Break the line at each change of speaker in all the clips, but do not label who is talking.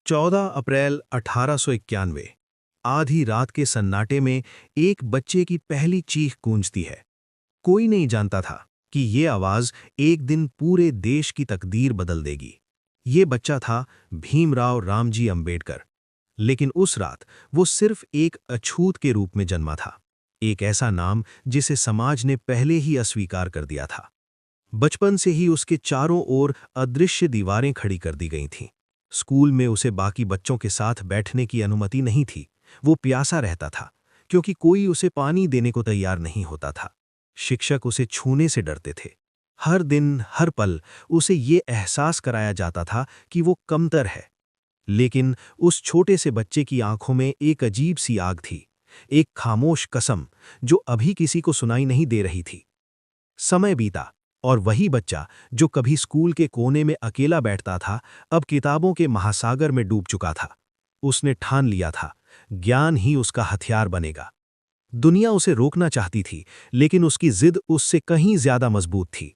14 अप्रैल 1891 आधी रात के सन्नाटे में एक बच्चे की पहली चीख गूंजती है। कोई नहीं जानता था कि ये आवाज एक दिन पूरे देश की तकदीर बदल देगी। ये बच्चा था भीमराव रामजी अंबेडकर। लेकिन उस रात वो सिर्फ एक अछूत के रूप में जन्मा था, एक ऐसा नाम जिसे समाज ने पहले ही अस्वीकार कर दिया था। बचपन से ही उसके चारों ओर अदृश्य दीवारें खड़ी कर दी गई थीं। स्कूल में उसे बाकी बच्चों के साथ बैठने की अनुमति नहीं थी। वो प्यासा रहता था क्योंकि कोई उसे पानी देने को तैयार नहीं होता था। शिक्षक उसे छूने से डरते थे। हर दिन हर पल उसे ये एहसास कराया जाता था कि वो कमतर है। लेकिन उस छोटे से बच्चे की आंखों में एक अजीब सी आग थी, एक खामोश कसम जो अभी किसी को सुनाई नहीं दे रही थी। समय बीता और वही बच्चा जो कभी स्कूल के कोने में अकेला बैठता था, अब किताबों के महासागर में डूब चुका था। उसने ठान लिया था, ज्ञान ही उसका हथियार बनेगा। दुनिया उसे रोकना चाहती थी, लेकिन उसकी जिद उससे कहीं ज्यादा मजबूत थी।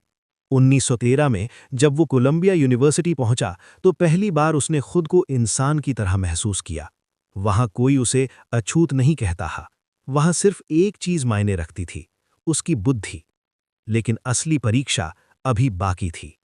1913 में जब वो कोलंबिया यूनिवर्सिटी पहुंचा तो पहली बार उसने खुद को इंसान की तरह महसूस किया। वहां कोई उसे अछूत नहीं कहता था। वहां सिर्फ एक चीज मायने रखती थी, उसकी बुद्धि। लेकिन असली परीक्षा अभी बाकी थी।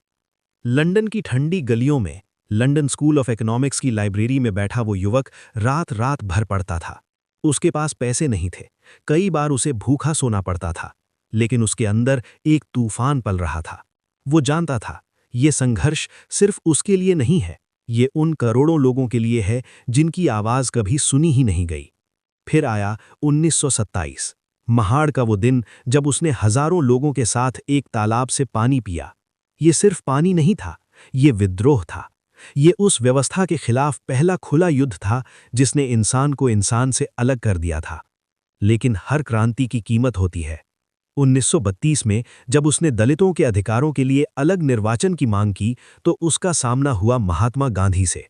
लंदन की ठंडी गलियों में लंदन स्कूल ऑफ इकोनॉमिक्स की लाइब्रेरी में बैठा वो युवक रात रात भर पढ़ता था। उसके पास पैसे नहीं थे, कई बार उसे भूखा सोना पड़ता था, लेकिन उसके अंदर एक तूफान पल रहा था। वो जानता था ये संघर्ष सिर्फ उसके लिए नहीं है, ये उन करोड़ों लोगों के लिए है जिनकी आवाज कभी सुनी ही नहीं गई। फिर आया 1927, महाड़ का वो दिन जब उसने हजारों लोगों के साथ एक तालाब से पानी पिया। ये सिर्फ पानी नहीं था, ये विद्रोह था। ये उस व्यवस्था के खिलाफ पहला खुला युद्ध था जिसने इंसान को इंसान से अलग कर दिया था। लेकिन हर क्रांति की कीमत होती है। 1932 में जब उसने दलितों के अधिकारों के लिए अलग निर्वाचन की मांग की तो उसका सामना हुआ महात्मा गांधी से।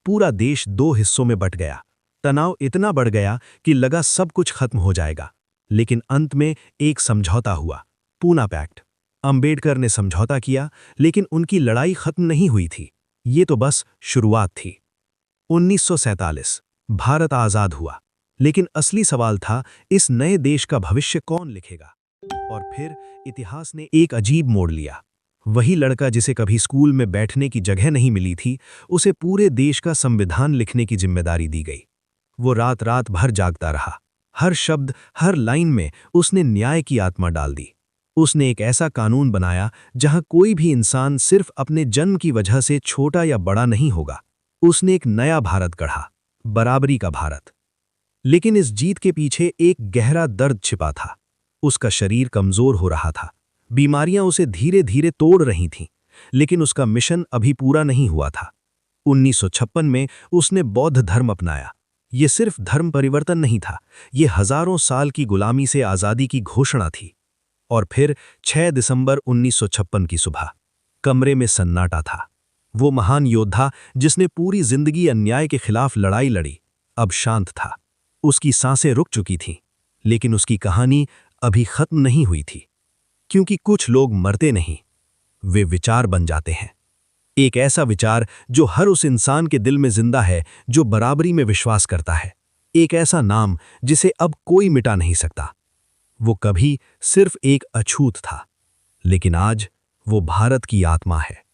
पूरा देश दो हिस्सों में बंट गया। तनाव इतना बढ़ गया कि लगा सब कुछ खत्म हो जाएगा। लेकिन अंत में एक समझौता हुआ, पूना पैक्ट। अंबेडकर ने समझौता किया, लेकिन उनकी लड़ाई खत्म नहीं हुई थी। ये तो बस शुरुआत थी। 1947 भारत आजाद हुआ, लेकिन असली सवाल था इस नए देश का भविष्य कौन लिखेगा। और फिर इतिहास ने एक अजीब मोड़ लिया। वही लड़का जिसे कभी स्कूल में बैठने की जगह नहीं मिली थी, उसे पूरे देश का संविधान लिखने की जिम्मेदारी दी गई। वो रात रात भर जागता रहा। हर शब्द, हर लाइन में उसने न्याय की आत्मा डाल दी। उसने एक ऐसा कानून बनाया जहां कोई भी इंसान सिर्फ अपने जन्म की वजह से छोटा या बड़ा नहीं होगा। उसने एक नया भारत गढ़ा, बराबरी का भारत। लेकिन इस जीत के पीछे एक गहरा दर्द छिपा था। उसका शरीर कमजोर हो रहा था, बीमारियां उसे धीरे धीरे तोड़ रही थीं, लेकिन उसका मिशन अभी पूरा नहीं हुआ था। 1956 में उसने बौद्ध धर्म अपनाया। ये सिर्फ धर्म परिवर्तन नहीं था, ये हजारों साल की गुलामी से आजादी की घोषणा थी। और फिर 6 दिसंबर 1956 की सुबह, कमरे में सन्नाटा था। वो महान योद्धा जिसने पूरी जिंदगी अन्याय के खिलाफ लड़ाई लड़ी, अब शांत था। उसकी सांसें रुक चुकी थीं, लेकिन उसकी कहानी अभी खत्म नहीं हुई थी। क्योंकि कुछ लोग मरते नहीं, वे विचार बन जाते हैं। एक ऐसा विचार जो हर उस इंसान के दिल में जिंदा है जो बराबरी में विश्वास करता है। एक ऐसा नाम जिसे अब कोई मिटा नहीं सकता। वो कभी सिर्फ एक अछूत था, लेकिन आज वो भारत की आत्मा है।